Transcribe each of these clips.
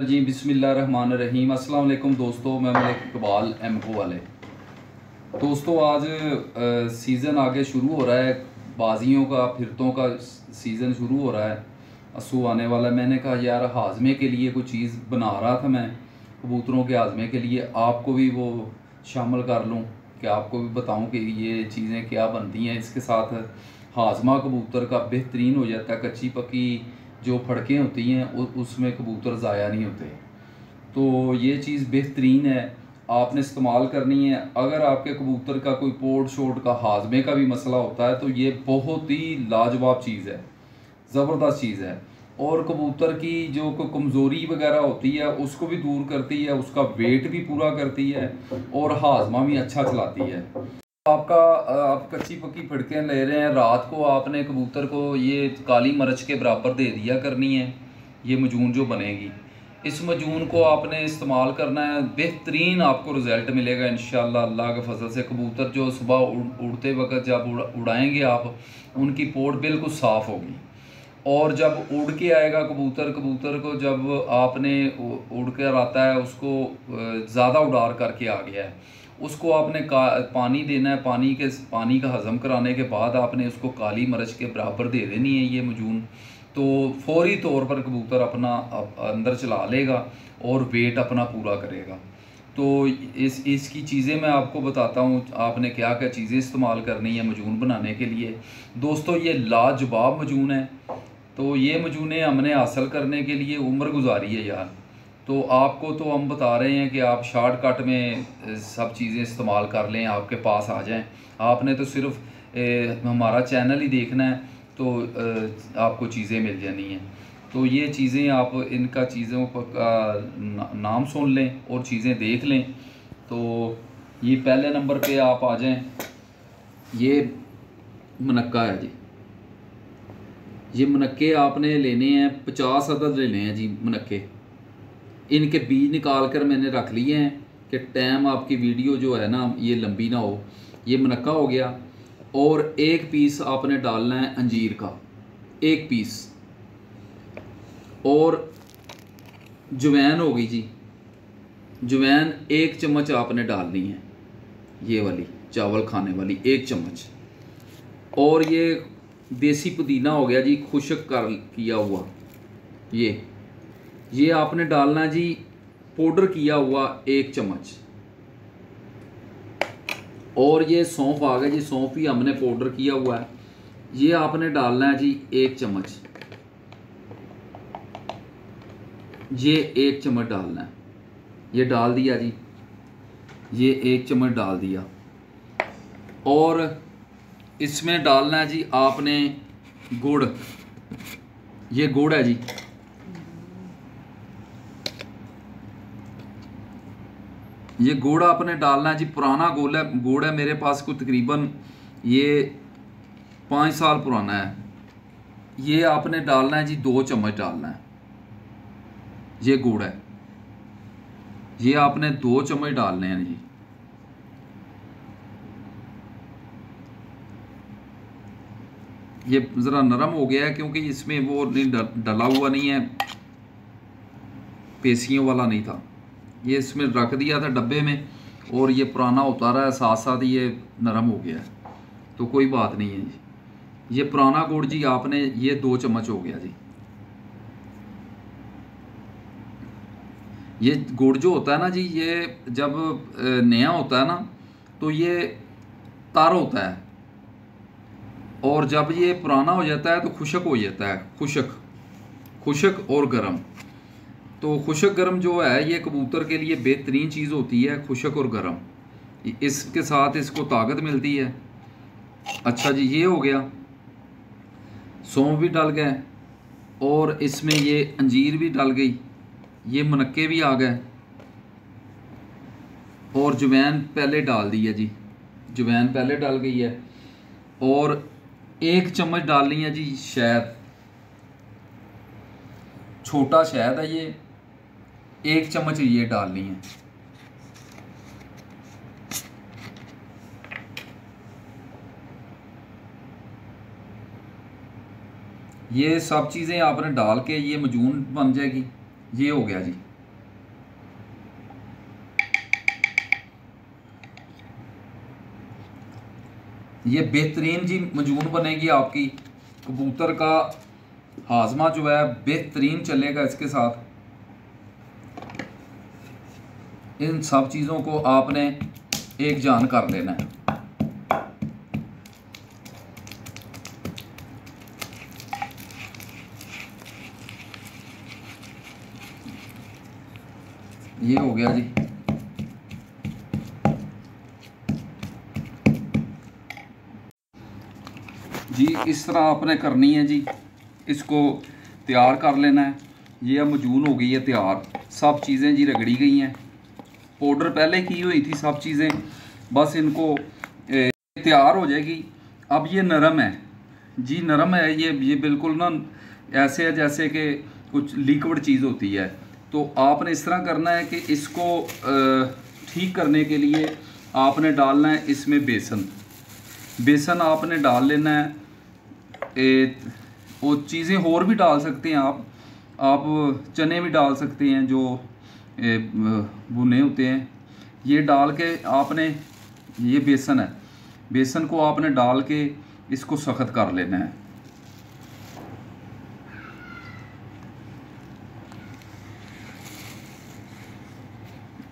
जी बिस्मिल्लाहिर्रहमानिर्रहीम। अस्सलाम वालेकुम दोस्तों, मैं मलिक इकबाल एमको वाले। दोस्तों आज सीज़न आगे शुरू हो रहा है, बाजियों का फिरतों का सीज़न शुरू हो रहा है, असू आने वाला है। मैंने कहा यार हाजमे के लिए कुछ चीज़ बना रहा था मैं, कबूतरों के हाजमे के लिए आपको भी वो शामिल कर लूँ कि आपको भी बताऊँ कि ये चीज़ें क्या बनती हैं। इसके साथ हाजमा कबूतर का बेहतरीन हो जाता है। कच्ची पक्की जो फड़कें होती हैं उसमें कबूतर ज़ाया नहीं होते। तो ये चीज़ बेहतरीन है, आपने इस्तेमाल करनी है। अगर आपके कबूतर का कोई पोर्ट शोट का हाजमे का भी मसला होता है तो ये बहुत ही लाजवाब चीज़ है, ज़बरदस्त चीज़ है। और कबूतर की जो कोई कमज़ोरी वगैरह होती है उसको भी दूर करती है, उसका वेट भी पूरा करती है और हाजमा भी अच्छा चलाती है। आपका आप कच्ची पक्की फड़कें ले रहे हैं, रात को आपने कबूतर को ये काली मिर्च के बराबर दे दिया करनी है। ये मजून जो बनेगी, इस मजून को आपने इस्तेमाल करना है, बेहतरीन आपको रिज़ल्ट मिलेगा इंशाअल्लाह अल्लाह के फजल से। कबूतर जो सुबह उड़ते वक्त जब उड़ाएंगे आप, उनकी पोट बिल्कुल साफ़ होगी। और जब उड़ के आएगा कबूतर, कबूतर को जब आपने उड़ कर आता है, उसको ज़्यादा उड़ार करके आ गया है, उसको आपने पानी देना है। पानी का हज़म कराने के बाद आपने उसको काली मिर्च के बराबर दे देनी है ये मजून। तो फौरी तौर पर कबूतर अपना अंदर चला लेगा और वेट अपना पूरा करेगा। तो इसकी चीज़ें मैं आपको बताता हूँ, आपने क्या क्या चीज़ें इस्तेमाल करनी है मजून बनाने के लिए। दोस्तों ये लाजवाब मजून है। तो ये मजूने हमने हासिल करने के लिए उम्र गुजारी है यार। तो आपको तो हम बता रहे हैं कि आप शॉर्टकट में सब चीज़ें इस्तेमाल कर लें, आपके पास आ जाएं। आपने तो सिर्फ हमारा चैनल ही देखना है तो आपको चीज़ें मिल जानी हैं। तो ये चीज़ें आप इनका चीज़ों का नाम सुन लें और चीज़ें देख लें। तो ये पहले नंबर पे आप आ जाएं। ये मनक्का है जी। ये मनक्के आपने लेने हैं, 50 अदद लेने हैं जी मनक्के। इनके बीज निकाल कर मैंने रख लिए हैं कि टाइम आपकी वीडियो जो है ना ये लंबी ना हो। ये मनक्का हो गया। और एक पीस आपने डालना है अंजीर का, एक पीस। और जवैन हो गई जी, जवैन 1 चम्मच आपने डालनी है, ये वाली चावल खाने वाली 1 चम्मच। और ये देसी पुदीना हो गया जी, खुश्क कर किया हुआ, ये आपने डालना जी, पाउडर किया हुआ 1 चम्मच। और ये सौंफ आ गया जी, सौंफ भी हमने पाउडर किया हुआ है, ये आपने डालना है जी 1 चम्मच। ये 1 चम्मच डालना है, ये डाल दिया जी, ये 1 चम्मच डाल दिया। और इसमें डालना है जी आपने गुड़, ये गुड़ है जी, ये गुड़ आपने डालना है जी। पुराना गुड़ है मेरे पास, को तकरीबन ये 5 साल पुराना है। ये आपने डालना है जी, 2 चम्मच डालना है। ये गुड़ है, ये आपने 2 चम्मच डालने हैं जी। ये ज़रा नरम हो गया है क्योंकि इसमें वो नहीं डला हुआ नहीं है, पेशियों वाला नहीं था। ये इसमें रख दिया था डब्बे में और ये पुराना होता रहा है, साथ साथ ये नरम हो गया है। तो कोई बात नहीं है जी। ये पुराना गुड़ जी आपने, ये 2 चम्मच हो गया जी। ये गुड़ जो होता है ना जी, ये जब नया होता है ना तो ये तर होता है, और जब ये पुराना हो जाता है तो खुश्क हो जाता है। खुश्क और गर्म। तो खुश्क गर्म जो है ये कबूतर के लिए बेहतरीन चीज़ होती है, खुश्क और गर्म। इसके साथ इसको ताकत मिलती है। अच्छा जी, ये हो गया, सौंफ भी डल गए और इसमें ये अंजीर भी डल गई, ये मनक्के भी आ गए। और जवैन पहले डाल दी है जी, जवैन पहले डाल गई है। और 1 चम्मच डालनी है जी शहद, छोटा शहद है ये, 1 चम्मच ये डालनी है। ये सब चीज़ें आपने डाल के ये मजून बन जाएगी। ये हो गया जी, ये बेहतरीन जी मजून बनेगी आपकी। कबूतर का हाजमा जो है बेहतरीन चलेगा इसके साथ। इन सब चीज़ों को आपने एक जान कर लेना है। ये हो गया जी। इस तरह आपने करनी है जी, इसको तैयार कर लेना है। ये अब मजून हो गई है तैयार, सब चीज़ें जी रगड़ी गई हैं, पाउडर पहले की हुई थी सब चीज़ें, बस इनको तैयार हो जाएगी। अब ये नरम है जी, नरम है ये बिल्कुल ना ऐसे है जैसे कि कुछ लिक्विड चीज़ होती है। तो आपने इस तरह करना है कि इसको ठीक करने के लिए आपने डालना है इसमें बेसन आपने डाल लेना है। वो चीज़ें और भी डाल सकते हैं आप चने भी डाल सकते हैं जो भुने होते हैं। ये डाल के आपने, ये बेसन है, बेसन को आपने डाल के इसको सख्त कर लेना है।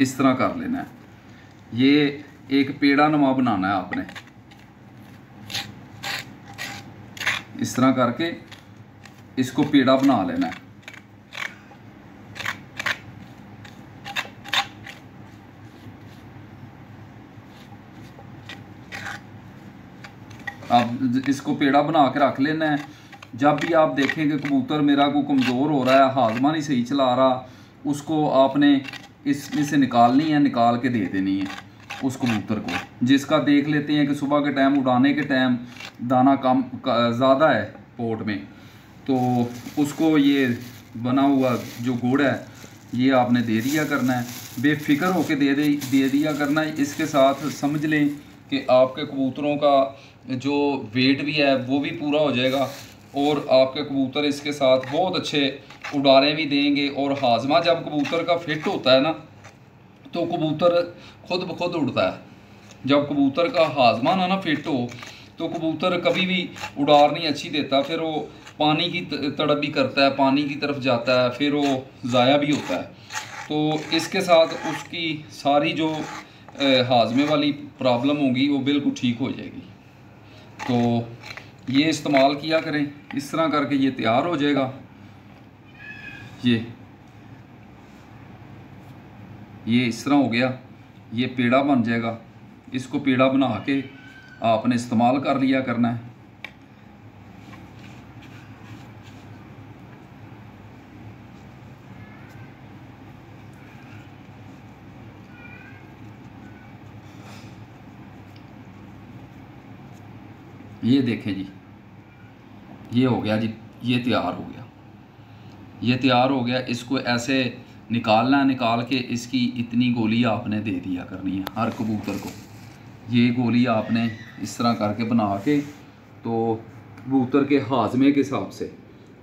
इस तरह कर लेना है। ये एक पेड़ा नुमा बनाना है आपने, इस तरह करके इसको पेड़ा बना लेना है। अब इसको पेड़ा बना के रख लेना है। जब भी आप देखें कि कबूतर मेरा को कमज़ोर हो रहा है, हाजमा नहीं सही चला रहा, उसको आपने इसमें से निकालनी है, निकाल के दे देनी है उस कबूतर को। जिसका देख लेते हैं कि सुबह के टाइम उड़ाने के टाइम दाना कम ज़्यादा है पोट में, तो उसको ये बना हुआ जो गुड़ है ये आपने दे दिया करना है। बेफिक्र होके दे दिया करना है। इसके साथ समझ लें कि आपके कबूतरों का जो वेट भी है वो भी पूरा हो जाएगा और आपके कबूतर इसके साथ बहुत अच्छे उड़ाने भी देंगे। और हाजमा जब कबूतर का फिट होता है ना, तो कबूतर खुद ब खुद उड़ता है। जब कबूतर का हाजमा ना फिट हो तो कबूतर कभी भी उड़ार नहीं अच्छी देता, फिर वो पानी की तड़प भी करता है, पानी की तरफ जाता है, फिर वो ज़ाया भी होता है। तो इसके साथ उसकी सारी जो हाजमे वाली प्रॉब्लम होगी वो बिल्कुल ठीक हो जाएगी। तो ये इस्तेमाल किया करें, इस तरह करके ये तैयार हो जाएगा। ये इस तरह हो गया, ये पेड़ा बन जाएगा। इसको पेड़ा बना के आपने इस्तेमाल कर लिया करना है। ये देखें जी, ये हो गया जी, ये तैयार हो गया, ये तैयार हो गया। इसको ऐसे निकालना, निकाल के इसकी इतनी गोली आपने दे दिया करनी है हर कबूतर को। ये गोली आपने इस तरह करके बना के, तो कबूतर के हाजमे के हिसाब से,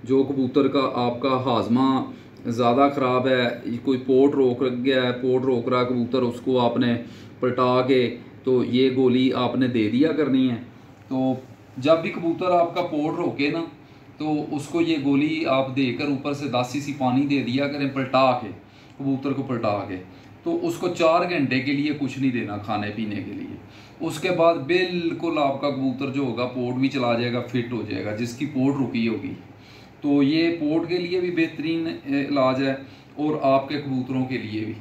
जो कबूतर का आपका हाजमा ज़्यादा ख़राब है, कोई पोट रोक गया है, पोट रोक रहा है कबूतर, उसको आपने पलटा के तो ये गोली आपने दे दिया करनी है। तो जब भी कबूतर आपका पोट रोके ना, तो उसको ये गोली आप देकर ऊपर से 10 सीसी पानी दे दिया करें, पलटा के, कबूतर को पलटा के। तो उसको 4 घंटे के लिए कुछ नहीं देना खाने पीने के लिए। उसके बाद बिल्कुल आपका कबूतर जो होगा पोट भी चला जाएगा, फिट हो जाएगा, जिसकी पोट रुकी होगी। तो ये पोट के लिए भी बेहतरीन इलाज है और आपके कबूतरों के लिए भी।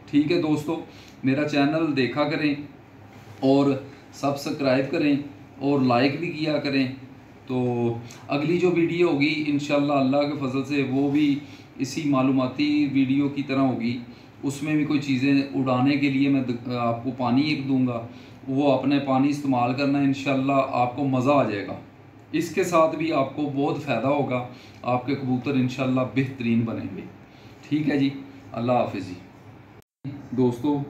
ठीक है दोस्तों, मेरा चैनल देखा करें और सब्सक्राइब करें और लाइक भी किया करें। तो अगली जो वीडियो होगी इंशाल्लाह अल्लाह के फजल से वो भी इसी मालूमाती वीडियो की तरह होगी। उसमें भी कोई चीज़ें उड़ाने के लिए मैं आपको पानी एक दूंगा, वो अपने पानी इस्तेमाल करना है, इंशाल्लाह आपको मज़ा आ जाएगा। इसके साथ भी आपको बहुत फ़ायदा होगा, आपके कबूतर इंशाल्लाह बेहतरीन बनेंगे। ठीक है जी, अल्लाह हाफिज़ जी। दोस्तों,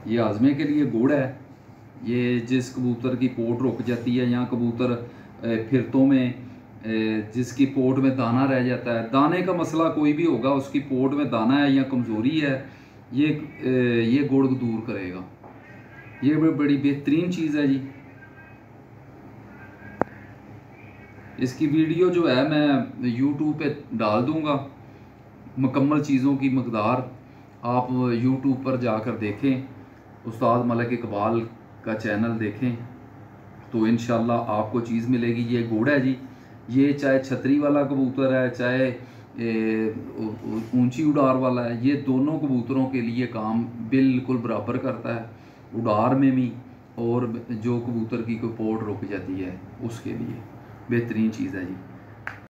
ये आज़मे के लिए गुड़ है। ये जिस कबूतर की पोट रुक जाती है या कबूतर फिरतों में जिसकी पोट में दाना रह जाता है, दाने का मसला कोई भी होगा, उसकी पोट में दाना है या कमज़ोरी है, ये गुड़ दूर करेगा। ये बड़ी बेहतरीन चीज़ है जी। इसकी वीडियो जो है मैं यूट्यूब पे डाल दूंगा, मुकम्मल चीज़ों की मकदार आप यूट्यूब पर जाकर देखें, उस्ताद मलिक इकबाल का चैनल देखें तो इंशाल्लाह आपको चीज़ मिलेगी। ये गुड़ है जी, ये चाहे छतरी वाला कबूतर है चाहे ऊंची उड़ार वाला है, ये दोनों कबूतरों के लिए काम बिल्कुल बराबर करता है, उड़ार में भी और जो कबूतर की कोई पोट रुक जाती है उसके लिए बेहतरीन चीज़ है जी।